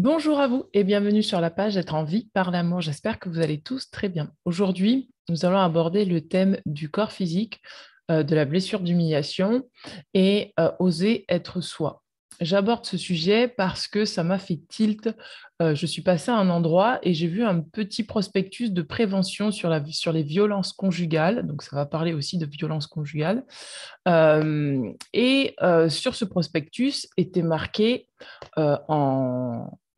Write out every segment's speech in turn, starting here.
Bonjour à vous et bienvenue sur la page Être en vie par l'amour. J'espère que vous allez tous très bien. Aujourd'hui, nous allons aborder le thème du corps physique, de la blessure d'humiliation et oser être soi. J'aborde ce sujet parce que ça m'a fait tilt. Je suis passée à un endroit et j'ai vu un petit prospectus de prévention sur les violences conjugales. Donc, ça va parler aussi de violences conjugales. Sur ce prospectus était marqué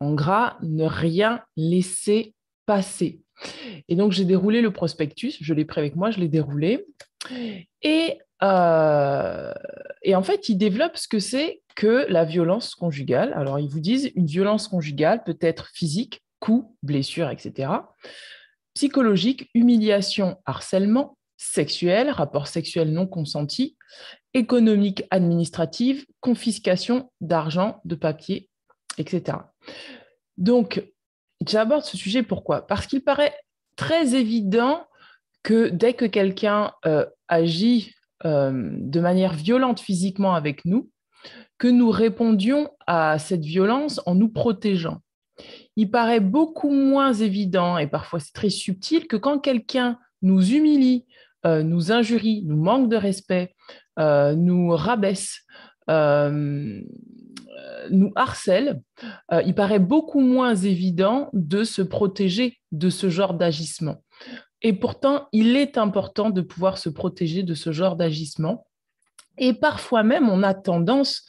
en gras, ne rien laisser passer. Et donc, j'ai déroulé le prospectus, je l'ai pris avec moi, je l'ai déroulé. Et, euh, et en fait, ils développent ce que c'est que la violence conjugale. Alors, ils vous disent, une violence conjugale peut être physique, coups, blessures, etc. Psychologique, humiliation, harcèlement, sexuel, rapport sexuel non consenti, économique, administrative, confiscation d'argent, de papier, etc. Donc, j'aborde ce sujet pourquoi? Parce qu'il paraît très évident que dès que quelqu'un agit de manière violente physiquement avec nous, que nous répondions à cette violence en nous protégeant. Il paraît beaucoup moins évident, et parfois c'est très subtil, que quand quelqu'un nous humilie, nous injurie, nous manque de respect, nous rabaisse, euh, nous harcèle, il paraît beaucoup moins évident de se protéger de ce genre d'agissement. Et pourtant, il est important de pouvoir se protéger de ce genre d'agissement. Et parfois même, on a tendance,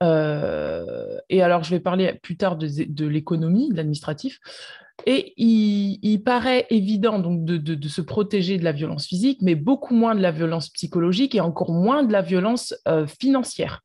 et alors je vais parler plus tard de l'économie, de l'administratif, et il paraît évident donc de se protéger de la violence physique, mais beaucoup moins de la violence psychologique et encore moins de la violence financière.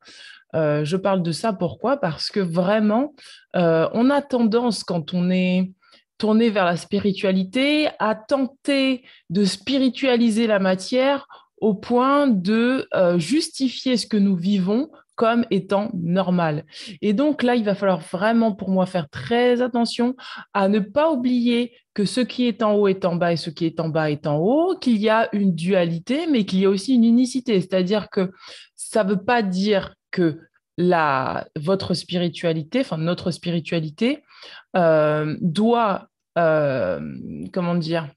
Je parle de ça pourquoi? Parce que vraiment, on a tendance, quand on est tourné vers la spiritualité, à tenter de spiritualiser la matière au point de justifier ce que nous vivons comme étant normal. Et donc là, il va falloir vraiment pour moi faire très attention à ne pas oublier que ce qui est en haut est en bas et ce qui est en bas est en haut, qu'il y a une dualité, mais qu'il y a aussi une unicité. C'est-à-dire que ça ne veut pas dire que votre spiritualité, enfin notre spiritualité, doit, comment dire,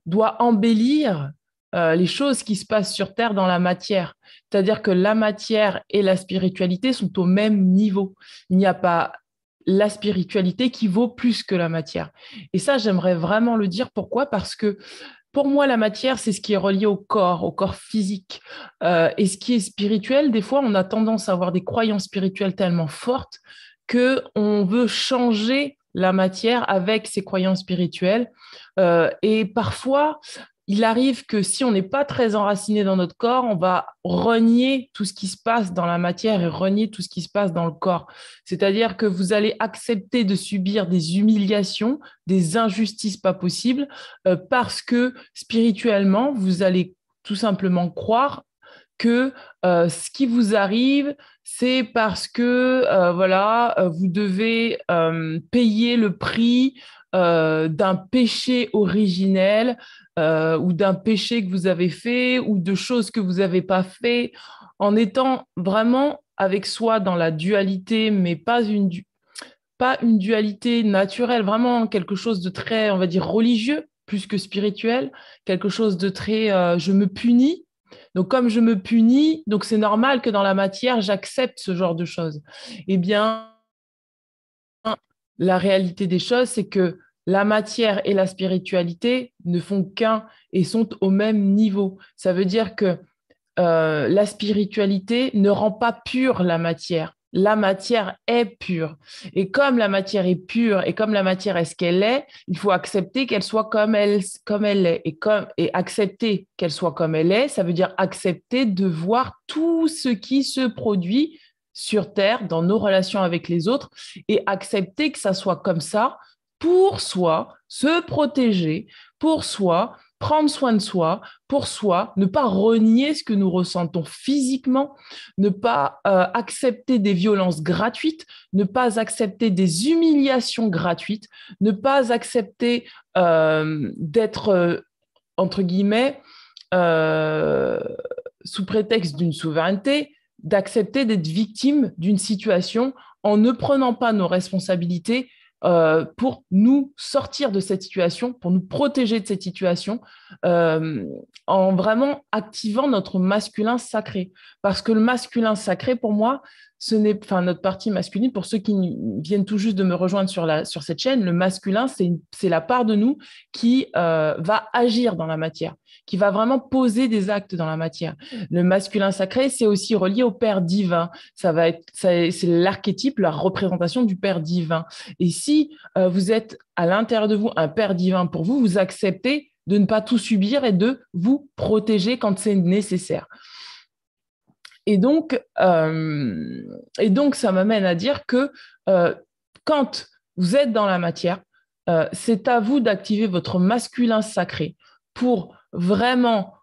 doit embellir les choses qui se passent sur Terre dans la matière. C'est-à-dire que la matière et la spiritualité sont au même niveau. Il n'y a pas la spiritualité qui vaut plus que la matière. Et ça, j'aimerais vraiment le dire. Pourquoi? Parce que pour moi, la matière, c'est ce qui est relié au corps physique. Et ce qui est spirituel, des fois, on a tendance à avoir des croyances spirituelles tellement fortes qu'on veut changer la matière avec ces croyances spirituelles. Et parfois, il arrive que si on n'est pas très enraciné dans notre corps, on va renier tout ce qui se passe dans la matière et renier tout ce qui se passe dans le corps. C'est-à-dire que vous allez accepter de subir des humiliations, des injustices pas possibles, parce que spirituellement, vous allez tout simplement croire que ce qui vous arrive, c'est parce que voilà, vous devez payer le prix d'un péché originel ou d'un péché que vous avez fait ou de choses que vous n'avez pas fait, en étant vraiment avec soi dans la dualité, mais pas une dualité naturelle, vraiment quelque chose de très, on va dire, religieux plus que spirituel, quelque chose de très je me punis. Donc, comme je me punis, donc c'est normal que dans la matière, j'accepte ce genre de choses. Eh bien, la réalité des choses, c'est que la matière et la spiritualité ne font qu'un et sont au même niveau. Ça veut dire que la spiritualité ne rend pas pure la matière. La matière est pure. Et comme la matière est pure et comme la matière est ce qu'elle est, il faut accepter qu'elle soit comme elle est. Et accepter qu'elle soit comme elle est, ça veut dire accepter de voir tout ce qui se produit sur Terre, dans nos relations avec les autres, et accepter que ça soit comme ça pour soi, se protéger, pour soi, prendre soin de soi, pour soi, ne pas renier ce que nous ressentons physiquement, ne pas accepter des violences gratuites, ne pas accepter des humiliations gratuites, ne pas accepter d'être, entre guillemets, euh, sous prétexte d'une souveraineté, d'accepter d'être victime d'une situation en ne prenant pas nos responsabilités pour nous sortir de cette situation, pour nous protéger de cette situation, en vraiment activant notre masculin sacré. Parce que le masculin sacré, pour moi, ce n'est, enfin, notre partie masculine, pour ceux qui viennent tout juste de me rejoindre sur cette chaîne, le masculin, c'est la part de nous qui va agir dans la matière, qui va vraiment poser des actes dans la matière. Le masculin sacré, c'est aussi relié au Père divin. C'est l'archétype, la représentation du Père divin. Et si vous êtes à l'intérieur de vous un Père divin pour vous, vous acceptez de ne pas tout subir et de vous protéger quand c'est nécessaire. Et donc, ça m'amène à dire que quand vous êtes dans la matière, c'est à vous d'activer votre masculin sacré pour vraiment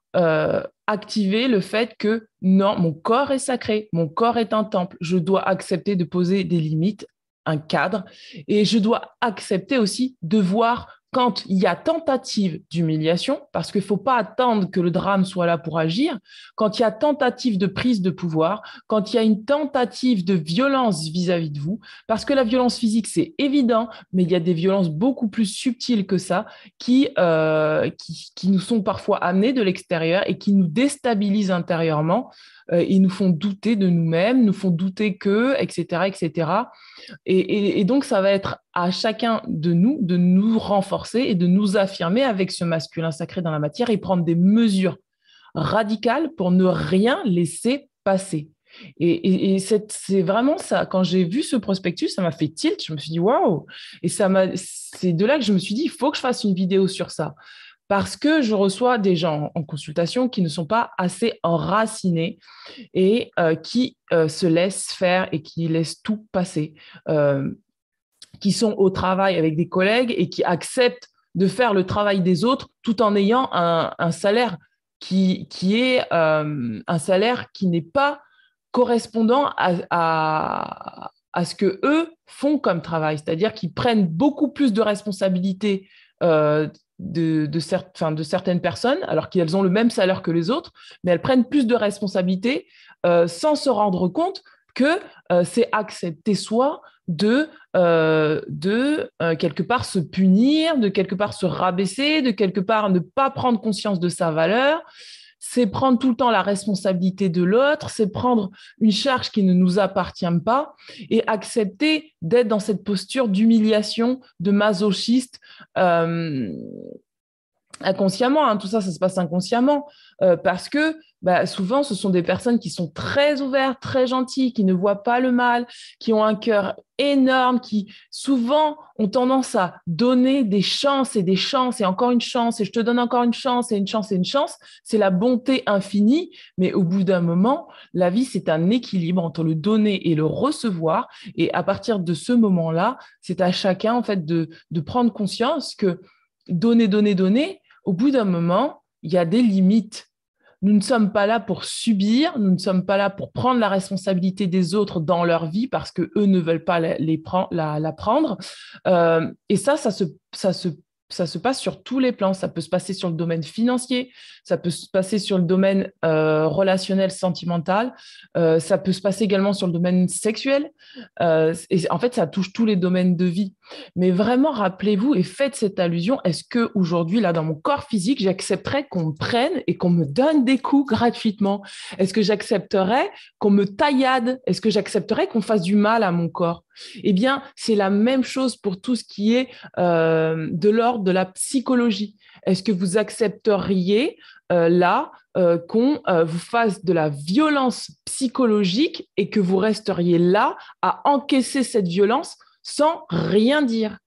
activer le fait que non, mon corps est sacré, mon corps est un temple, je dois accepter de poser des limites, un cadre, et je dois accepter aussi de voir quand il y a tentative d'humiliation, parce qu'il ne faut pas attendre que le drame soit là pour agir, quand il y a tentative de prise de pouvoir, quand il y a une tentative de violence vis-à-vis de vous, parce que la violence physique, c'est évident, mais il y a des violences beaucoup plus subtiles que ça qui nous sont parfois amenées de l'extérieur et qui nous déstabilisent intérieurement. Ils nous font douter de nous-mêmes, nous font douter qu'eux, etc., etc. Et donc, ça va être à chacun de nous renforcer et de nous affirmer avec ce masculin sacré dans la matière et prendre des mesures radicales pour ne rien laisser passer. Et c'est vraiment ça. Quand j'ai vu ce prospectus, ça m'a fait tilt. Je me suis dit, waouh! Et c'est de là que je me suis dit, il faut que je fasse une vidéo sur ça. Parce que je reçois des gens en consultation qui ne sont pas assez enracinés et qui se laissent faire et qui laissent tout passer, qui sont au travail avec des collègues et qui acceptent de faire le travail des autres tout en ayant un salaire qui est un salaire qui n'est pas correspondant à ce que eux font comme travail, c'est-à-dire qu'ils prennent beaucoup plus de responsabilités de certaines personnes, alors qu'elles ont le même salaire que les autres, mais elles prennent plus de responsabilités sans se rendre compte que c'est accepter soi de quelque part se punir, de quelque part se rabaisser, de quelque part ne pas prendre conscience de sa valeur. C'est prendre tout le temps la responsabilité de l'autre, c'est prendre une charge qui ne nous appartient pas et accepter d'être dans cette posture d'humiliation, de masochiste, inconsciemment, hein, tout ça, ça se passe inconsciemment, parce que souvent, ce sont des personnes qui sont très ouvertes, très gentilles, qui ne voient pas le mal, qui ont un cœur énorme, qui souvent ont tendance à donner des chances et des chances et encore une chance, et je te donne encore une chance et une chance et une chance. C'est la bonté infinie, mais au bout d'un moment, la vie, c'est un équilibre entre le donner et le recevoir, et à partir de ce moment-là, c'est à chacun, en fait, de prendre conscience que donner, donner, donner, au bout d'un moment, il y a des limites. Nous ne sommes pas là pour subir, nous ne sommes pas là pour prendre la responsabilité des autres dans leur vie parce qu'eux ne veulent pas la prendre. Et ça se passe sur tous les plans. Ça peut se passer sur le domaine financier, ça peut se passer sur le domaine relationnel, sentimental, ça peut se passer également sur le domaine sexuel. Et en fait, ça touche tous les domaines de vie. Mais vraiment, rappelez-vous et faites cette allusion. Est-ce qu'aujourd'hui, là, dans mon corps physique, j'accepterais qu'on me prenne et qu'on me donne des coups gratuitement? Est-ce que j'accepterais qu'on me taillade? Est-ce que j'accepterais qu'on fasse du mal à mon corps? Eh bien, c'est la même chose pour tout ce qui est de l'ordre de la psychologie. Est-ce que vous accepteriez là qu'on vous fasse de la violence psychologique et que vous resteriez là à encaisser cette violence sans rien dire?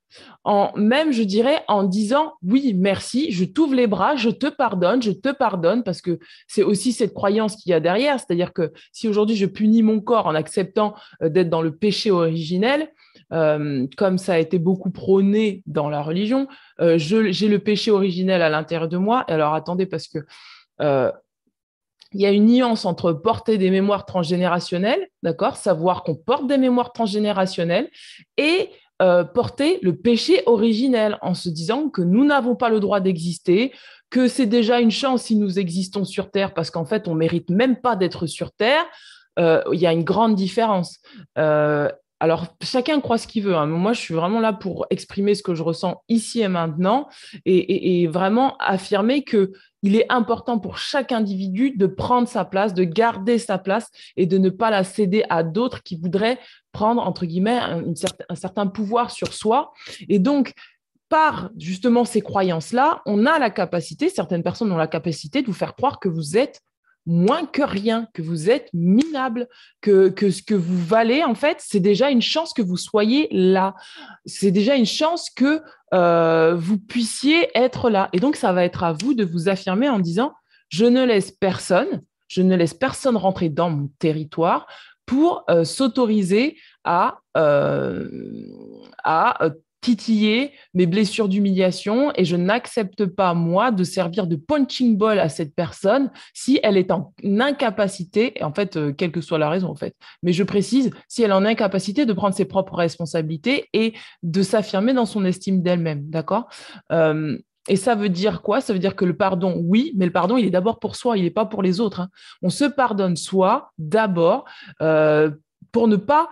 Même, je dirais, en disant oui, merci, je t'ouvre les bras, je te pardonne, parce que c'est aussi cette croyance qu'il y a derrière. C'est-à-dire que si aujourd'hui je punis mon corps en acceptant d'être dans le péché originel, comme ça a été beaucoup prôné dans la religion, j'ai le péché originel à l'intérieur de moi. Alors attendez, parce que il y a une nuance entre porter des mémoires transgénérationnelles, d'accord, savoir qu'on porte des mémoires transgénérationnelles, et porter le péché originel en se disant que nous n'avons pas le droit d'exister, que c'est déjà une chance si nous existons sur Terre parce qu'en fait, on ne mérite même pas d'être sur Terre. Il y a une grande différence. Alors, chacun croit ce qu'il veut, hein. Moi, je suis vraiment là pour exprimer ce que je ressens ici et maintenant et vraiment affirmer que il est important pour chaque individu de prendre sa place, de garder sa place et de ne pas la céder à d'autres qui voudraient prendre, entre guillemets, un certain pouvoir sur soi. Et donc, par justement ces croyances-là, on a la capacité, certaines personnes ont la capacité de vous faire croire que vous êtes moins que rien, que vous êtes minable, que ce que vous valez, en fait, c'est déjà une chance que vous soyez là. C'est déjà une chance que vous puissiez être là. Et donc, ça va être à vous de vous affirmer en disant, je ne laisse personne rentrer dans mon territoire pour s'autoriser à titiller mes blessures d'humiliation et je n'accepte pas, moi, de servir de punching ball à cette personne si elle est en incapacité, et en fait, quelle que soit la raison, en fait, mais je précise, si elle est en incapacité de prendre ses propres responsabilités et de s'affirmer dans son estime d'elle-même, d'accord? Et ça veut dire quoi? Ça veut dire que le pardon, oui, mais le pardon, il est d'abord pour soi, il n'est pas pour les autres, hein. On se pardonne soi d'abord pour ne pas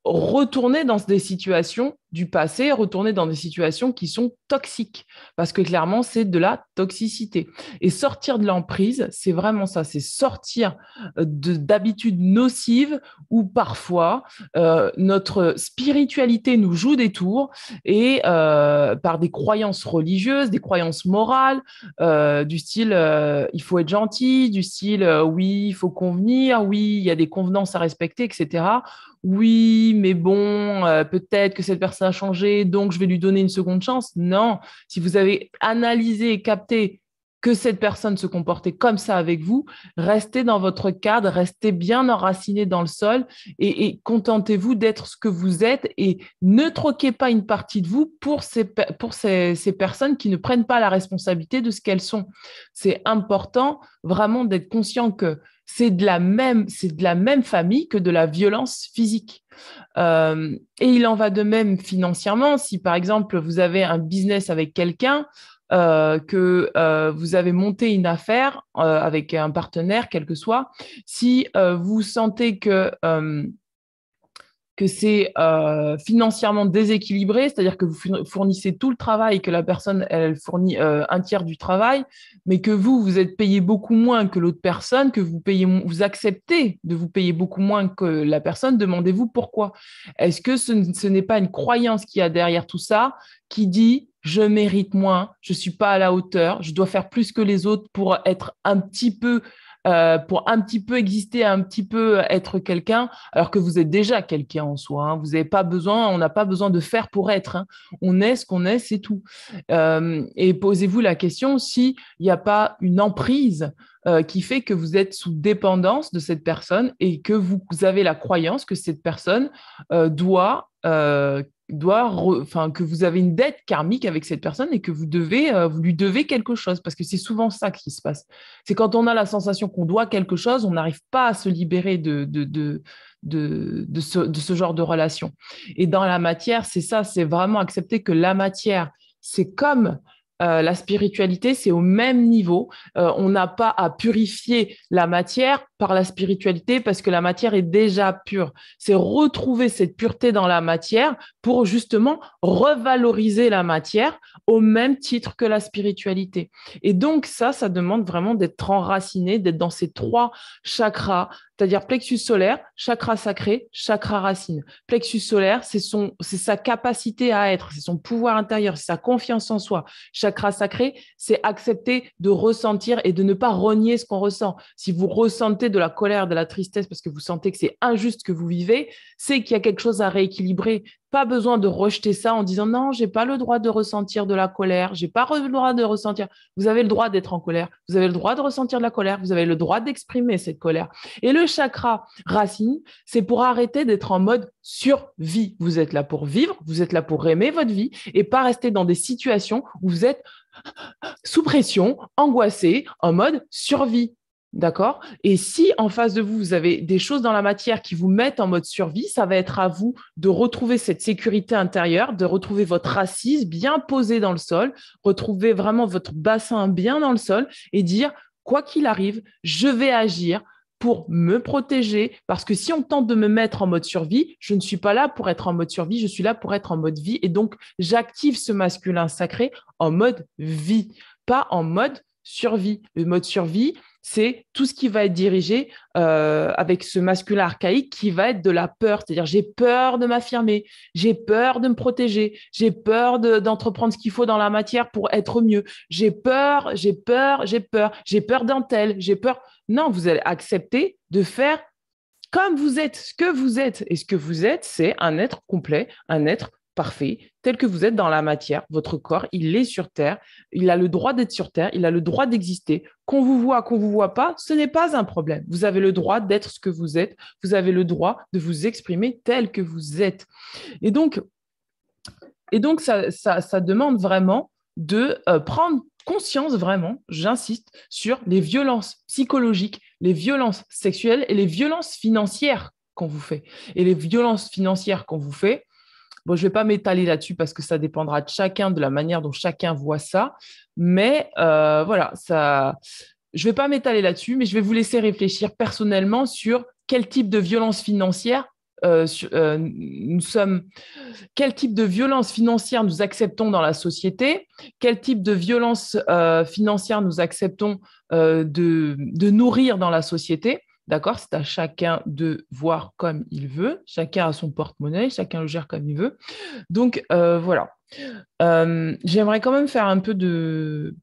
retourner dans des situations du passé, retourner dans des situations qui sont toxiques, parce que clairement, c'est de la toxicité. Et sortir de l'emprise, c'est vraiment ça, c'est sortir d'habitudes nocives où parfois notre spiritualité nous joue des tours et par des croyances religieuses, des croyances morales, du style il faut être gentil, du style oui, il faut convenir, oui, il y a des convenances à respecter, etc. Oui, mais bon, peut-être que cette personne a changé, donc je vais lui donner une seconde chance. Non, si vous avez analysé et capté que cette personne se comportait comme ça avec vous, restez dans votre cadre, restez bien enraciné dans le sol et contentez-vous d'être ce que vous êtes et ne troquez pas une partie de vous pour ces personnes qui ne prennent pas la responsabilité de ce qu'elles sont. C'est important vraiment d'être conscient que c'est de la même famille que de la violence physique. Et il en va de même financièrement. Si par exemple vous avez un business avec quelqu'un, que vous avez monté une affaire avec un partenaire, quel que soit, si vous sentez que c'est financièrement déséquilibré, c'est-à-dire que vous fournissez tout le travail et que la personne, elle fournit un tiers du travail, mais que vous êtes payé beaucoup moins que l'autre personne, que vous acceptez de vous payer beaucoup moins que la personne, demandez-vous pourquoi. Est-ce que ce n'est pas une croyance qu'il y a derrière tout ça qui dit je mérite moins, je ne suis pas à la hauteur, je dois faire plus que les autres pour être pour un petit peu exister, un petit peu être quelqu'un, alors que vous êtes déjà quelqu'un en soi, hein. Vous n'avez pas besoin, on n'a pas besoin de faire pour être, hein. On est ce qu'on est, c'est tout. Et posez-vous la question s'il n'y a pas une emprise qui fait que vous êtes sous dépendance de cette personne et que vous avez la croyance que cette personne que vous avez une dette karmique avec cette personne et que vous lui devez quelque chose, parce que c'est souvent ça qui se passe. C'est quand on a la sensation qu'on doit quelque chose, on n'arrive pas à se libérer de ce genre de relation. Et dans la matière, c'est ça, c'est vraiment accepter que la matière, c'est comme la spiritualité, c'est au même niveau. On n'a pas à purifier la matière par la spiritualité parce que la matière est déjà pure. C'est retrouver cette pureté dans la matière pour justement revaloriser la matière au même titre que la spiritualité. Et donc ça demande vraiment d'être enraciné, d'être dans ces 3 chakras, c'est-à-dire plexus solaire, chakra sacré, chakra racine. Plexus solaire, c'est sa capacité à être, c'est son pouvoir intérieur, c'est sa confiance en soi. Chakra sacré, c'est accepter de ressentir et de ne pas renier ce qu'on ressent. Si vous ressentez de la colère, de la tristesse parce que vous sentez que c'est injuste que vous vivez, c'est qu'il y a quelque chose à rééquilibrer. Pas besoin de rejeter ça en disant non, j'ai pas le droit de ressentir de la colère, j'ai pas le droit de ressentir. Vous avez le droit d'être en colère, vous avez le droit de ressentir de la colère, vous avez le droit d'exprimer cette colère. Et le chakra racine, c'est pour arrêter d'être en mode survie. Vous êtes là pour vivre, vous êtes là pour aimer votre vie et pas rester dans des situations où vous êtes sous pression, angoissé, en mode survie. D'accord? Et si en face de vous, vous avez des choses dans la matière qui vous mettent en mode survie, ça va être à vous de retrouver cette sécurité intérieure, de retrouver votre assise bien posée dans le sol, retrouver vraiment votre bassin bien dans le sol et dire, quoi qu'il arrive, je vais agir pour me protéger, parce que si on tente de me mettre en mode survie, je ne suis pas là pour être en mode survie, je suis là pour être en mode vie. Et donc, j'active ce masculin sacré en mode vie, pas en mode survie. Le mode survie, c'est tout ce qui va être dirigé avec ce masculin archaïque qui va être de la peur. C'est-à-dire, j'ai peur de m'affirmer, j'ai peur de me protéger, j'ai peur d'entreprendre ce qu'il faut dans la matière pour être mieux. J'ai peur, j'ai peur, j'ai peur, j'ai peur d'un tel, j'ai peur. Non, vous allez accepter de faire comme vous êtes, ce que vous êtes. Et ce que vous êtes, c'est un être complet, un être parfait, tel que vous êtes dans la matière. Votre corps, il est sur Terre, il a le droit d'être sur Terre, il a le droit d'exister. Qu'on vous voit pas, ce n'est pas un problème. Vous avez le droit d'être ce que vous êtes, vous avez le droit de vous exprimer tel que vous êtes. Et donc, ça demande vraiment de prendre conscience vraiment, j'insiste, sur les violences psychologiques, les violences sexuelles et les violences financières qu'on vous fait. Et les violences financières qu'on vous fait, bon, je ne vais pas m'étaler là-dessus parce que ça dépendra de chacun, de la manière dont chacun voit ça. Mais voilà, je ne vais pas m'étaler là-dessus, mais je vais vous laisser réfléchir personnellement sur quel type de violence financière quel type de violence financière nous acceptons dans la société, quel type de violence financière nous acceptons de nourrir dans la société. D'accord? C'est à chacun de voir comme il veut. Chacun a son porte-monnaie, chacun le gère comme il veut. Donc, voilà. J'aimerais quand même faire un peu de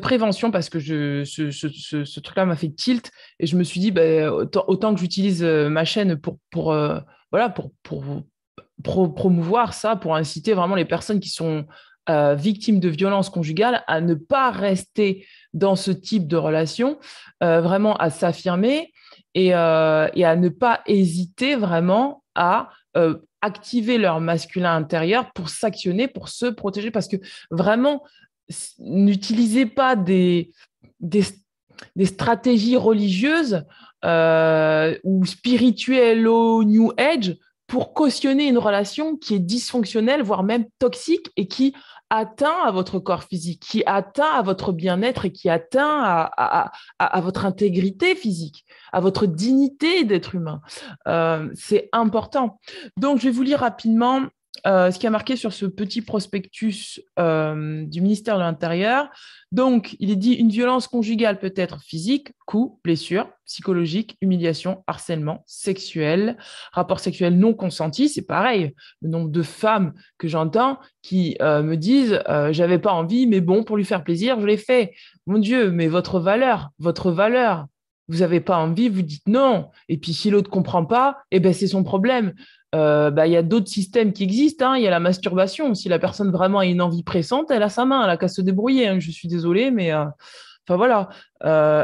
prévention parce que ce truc-là m'a fait tilt et je me suis dit autant que j'utilise ma chaîne voilà, pour promouvoir ça, pour inciter vraiment les personnes qui sont victimes de violences conjugales à ne pas rester dans ce type de relation, vraiment à s'affirmer et à ne pas hésiter vraiment à activer leur masculin intérieur pour s'actionner, pour se protéger parce que vraiment, n'utilisez pas des stratégies religieuses ou spirituelles au New Age pour cautionner une relation qui est dysfonctionnelle, voire même toxique, et qui atteint à votre corps physique, qui atteint à votre bien-être et qui atteint à votre intégrité physique, à votre dignité d'être humain. C'est important. Donc, je vais vous lire rapidement ce qui a marqué sur ce petit prospectus du ministère de l'Intérieur. Donc, il est dit une violence conjugale peut être physique, coup, blessure, psychologique, humiliation, harcèlement, sexuel, rapport sexuel non consenti. C'est pareil, le nombre de femmes que j'entends qui me disent j'avais pas envie, mais bon, pour lui faire plaisir, je l'ai fait. Mon Dieu, mais votre valeur, vous n'avez pas envie, vous dites non. Et puis, si l'autre ne comprend pas, eh ben, c'est son problème. Il y a d'autres systèmes qui existent. Il y a la masturbation. Si la personne vraiment a une envie pressante, elle a sa main, elle a qu'à se débrouiller. Je suis désolée, mais enfin voilà.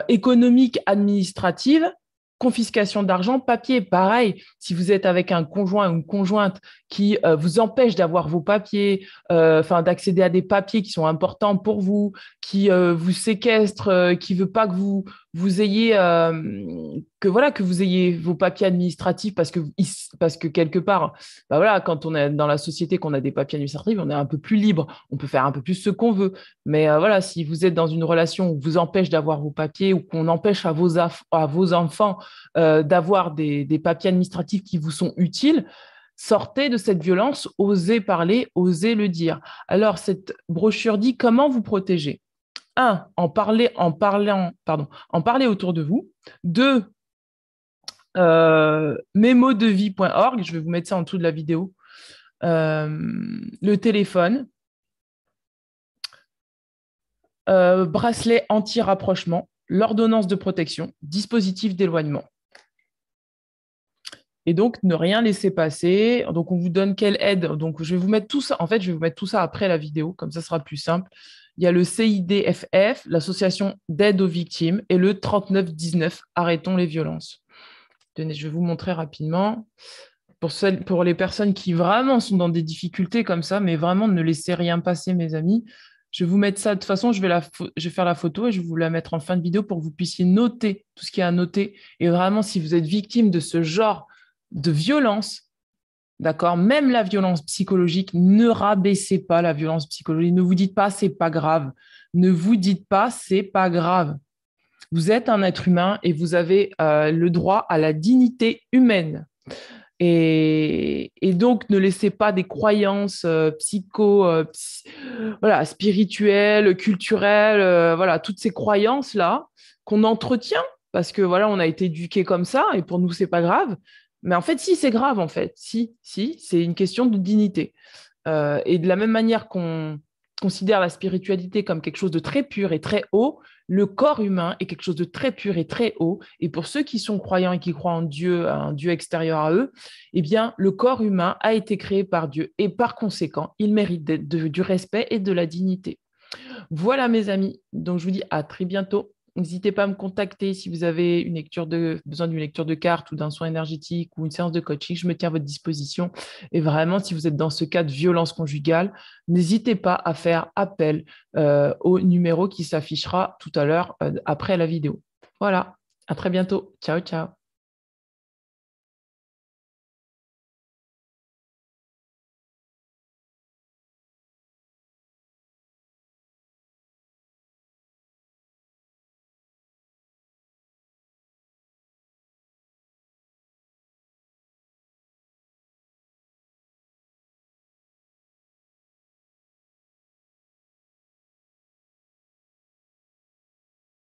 Économique, administrative, confiscation d'argent, papier, pareil. Si vous êtes avec un conjoint ou une conjointe qui vous empêche d'avoir vos papiers, d'accéder à des papiers qui sont importants pour vous, qui vous séquestre, qui veut pas que vous ayez que vous ayez vos papiers administratifs parce que quelque part, voilà, quand on est dans la société, qu'on a des papiers administratifs, on est un peu plus libre, on peut faire un peu plus ce qu'on veut. Mais voilà, si vous êtes dans une relation où vous empêche d'avoir vos papiers ou qu'on empêche à vos enfants d'avoir des papiers administratifs qui vous sont utiles, sortez de cette violence, osez parler, osez le dire. Alors, cette brochure dit comment vous protéger. 1. En parler autour de vous. 2. Mémodevie.org, je vais vous mettre ça en dessous de la vidéo. Le téléphone. Bracelet anti-rapprochement, l'ordonnance de protection, dispositif d'éloignement. Et donc, ne rien laisser passer. Donc, on vous donne quelle aide. Donc, je vais vous mettre tout ça. En fait, je vais vous mettre tout ça après la vidéo, comme ça sera plus simple. Il y a le CIDFF, l'association d'aide aux victimes, et le 3919, arrêtons les violences. Tenez, je vais vous montrer rapidement. Pour les personnes qui vraiment sont dans des difficultés comme ça, mais vraiment ne laissez rien passer, mes amis. Je vais vous mettre ça. De toute façon, je vais faire la photo et je vais vous la mettre en fin de vidéo pour que vous puissiez noter tout ce qu'il y a à noter. Et vraiment, si vous êtes victime de ce genre de violence, d'accord, même la violence psychologique, ne rabaissez pas la violence psychologique. Ne vous dites pas, c'est pas grave. Ne vous dites pas, c'est pas grave. Vous êtes un être humain et vous avez le droit à la dignité humaine. Et donc, ne laissez pas des croyances voilà, spirituelles, culturelles, voilà, toutes ces croyances-là qu'on entretient parce que voilà, on a été éduqués comme ça et pour nous, c'est pas grave. Mais en fait, si, c'est grave, en fait. Si, c'est une question de dignité. Et de la même manière qu'on considère la spiritualité comme quelque chose de très pur et très haut, le corps humain est quelque chose de très pur et très haut. Et pour ceux qui sont croyants et qui croient en Dieu, un Dieu extérieur à eux, eh bien, le corps humain a été créé par Dieu. Et par conséquent, il mérite du respect et de la dignité. Voilà, mes amis. Donc, je vous dis à très bientôt. N'hésitez pas à me contacter si vous avez besoin d'une lecture de carte ou d'un soin énergétique ou une séance de coaching. Je me tiens à votre disposition. Et vraiment, si vous êtes dans ce cas de violence conjugale, n'hésitez pas à faire appel au numéro qui s'affichera tout à l'heure après la vidéo. Voilà, à très bientôt. Ciao, ciao.